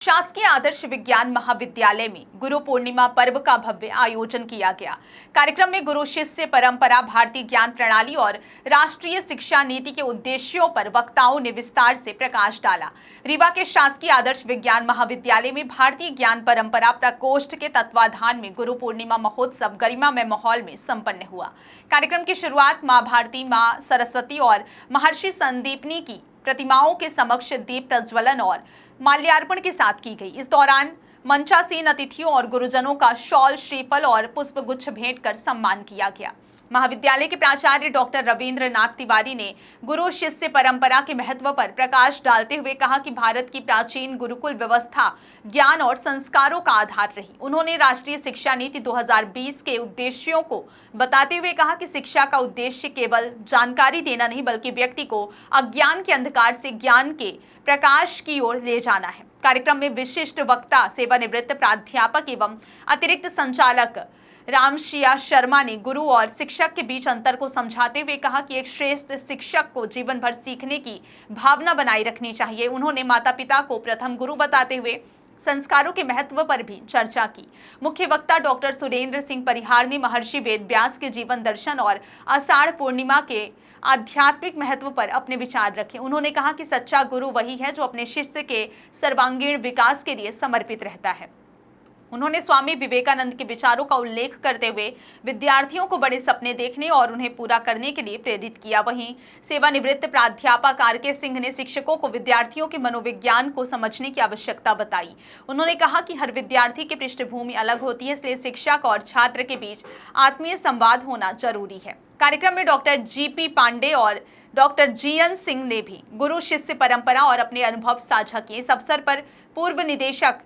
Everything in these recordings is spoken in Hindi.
शासकीय आदर्श विज्ञान महाविद्यालय में गुरु पूर्णिमा पर्व का भव्य आयोजन किया गया। कार्यक्रम में गुरु शिष्य परंपरा, भारतीय ज्ञान प्रणाली और राष्ट्रीय शिक्षा नीति के उद्देश्यों पर वक्ताओं ने विस्तार से प्रकाश डाला। रीवा के शासकीय आदर्श विज्ञान महाविद्यालय में भारतीय ज्ञान परंपरा प्रकोष्ठ के तत्वाधान में गुरु पूर्णिमा महोत्सव गरिमामय माहौल में संपन्न हुआ। कार्यक्रम की शुरुआत मां भारती, मां सरस्वती और महर्षि संदीपनी की प्रतिमाओं के समक्ष दीप प्रज्वलन और माल्यार्पण के साथ की गई। इस दौरान मंचासीन अतिथियों और गुरुजनों का शॉल, श्रीफल और पुष्पगुच्छ भेंट कर सम्मान किया गया। महाविद्यालय के प्राचार्य डॉक्टर रविंद्र नाथ तिवारी ने गुरु शिष्य परंपरा के महत्व पर प्रकाश डालते हुए कहा कि भारत की प्राचीन गुरुकुल व्यवस्था ज्ञान और संस्कारों का आधार रही। उन्होंने राष्ट्रीय शिक्षा नीति 2020 के उद्देश्यों को बताते हुए कहा कि शिक्षा का उद्देश्य केवल जानकारी देना नहीं, बल्कि व्यक्ति को अज्ञान के अंधकार से ज्ञान के प्रकाश की ओर ले जाना है। कार्यक्रम में विशिष्ट वक्ता, सेवानिवृत्त प्राध्यापक एवं अतिरिक्त संचालक रामशिया शर्मा ने गुरु और शिक्षक के बीच अंतर को समझाते हुए कहा कि एक श्रेष्ठ शिक्षक को जीवन भर सीखने की भावना बनाए रखनी चाहिए। उन्होंने माता पिता को प्रथम गुरु बताते हुए संस्कारों के महत्व पर भी चर्चा की। मुख्य वक्ता डॉक्टर सुरेंद्र सिंह परिहार ने महर्षि वेदव्यास के जीवन दर्शन और आषाढ़ पूर्णिमा के आध्यात्मिक महत्व पर अपने विचार रखे। उन्होंने कहा कि सच्चा गुरु वही है जो अपने शिष्य के सर्वांगीण विकास के लिए समर्पित रहता है। उन्होंने स्वामी विवेकानंद के विचारों का उल्लेख करते हुए विद्यार्थियों को बड़े सपने देखने और उन्हें पूरा करने के लिए प्रेरित किया। वहीं सेवानिवृत्त प्राध्यापक आर.के. सिंह ने शिक्षकों को विद्यार्थियों के मनोविज्ञान को समझने की आवश्यकता बताई। उन्होंने कहा कि हर विद्यार्थी की पृष्ठभूमि अलग होती है, इसलिए शिक्षक और छात्र के बीच आत्मीय संवाद होना जरूरी है। कार्यक्रम में डॉक्टर जी.पी. पांडे और डॉक्टर जी.एन. सिंह ने भी गुरु शिष्य परंपरा और अपने अनुभव साझा किए। इस अवसर पर पूर्व निदेशक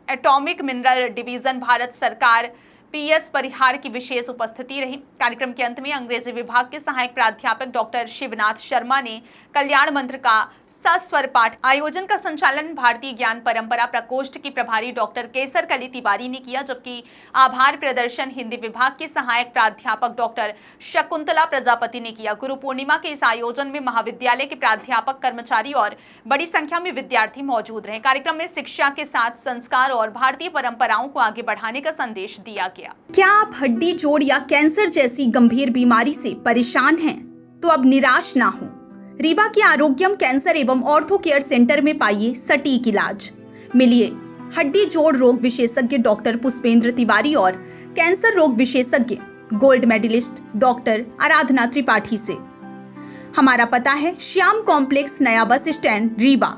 एटॉमिक मिनरल डिवीजन भारत सरकार पी.एस. परिहार की विशेष उपस्थिति रही। कार्यक्रम के अंत में अंग्रेजी विभाग के सहायक प्राध्यापक डॉक्टर शिवनाथ शर्मा ने कल्याण मंत्र का सस्वर पाठ। आयोजन का संचालन भारतीय ज्ञान परंपरा प्रकोष्ठ की प्रभारी डॉक्टर केसर कली तिवारी ने किया, जबकि आभार प्रदर्शन हिंदी विभाग के सहायक प्राध्यापक डॉक्टर शकुंतला प्रजापति ने किया। गुरु पूर्णिमा के इस आयोजन में महाविद्यालय के प्राध्यापक, कर्मचारी और बड़ी संख्या में विद्यार्थी मौजूद रहे। कार्यक्रम में शिक्षा के साथ संस्कार और भारतीय परंपराओं को आगे बढ़ाने का संदेश दिया गया। क्या आप हड्डी, जोड़ या कैंसर जैसी गंभीर बीमारी से परेशान हैं? तो अब निराश ना हो। रीवा के आरोग्यम कैंसर एवं ऑर्थो केयर सेंटर में पाइए सटीक इलाज। मिलिए हड्डी जोड़ रोग विशेषज्ञ डॉक्टर पुष्पेंद्र तिवारी और कैंसर रोग विशेषज्ञ गोल्ड मेडलिस्ट डॉक्टर आराधना त्रिपाठी से। हमारा पता है श्याम कॉम्प्लेक्स, नया बस स्टैंड, रीवा।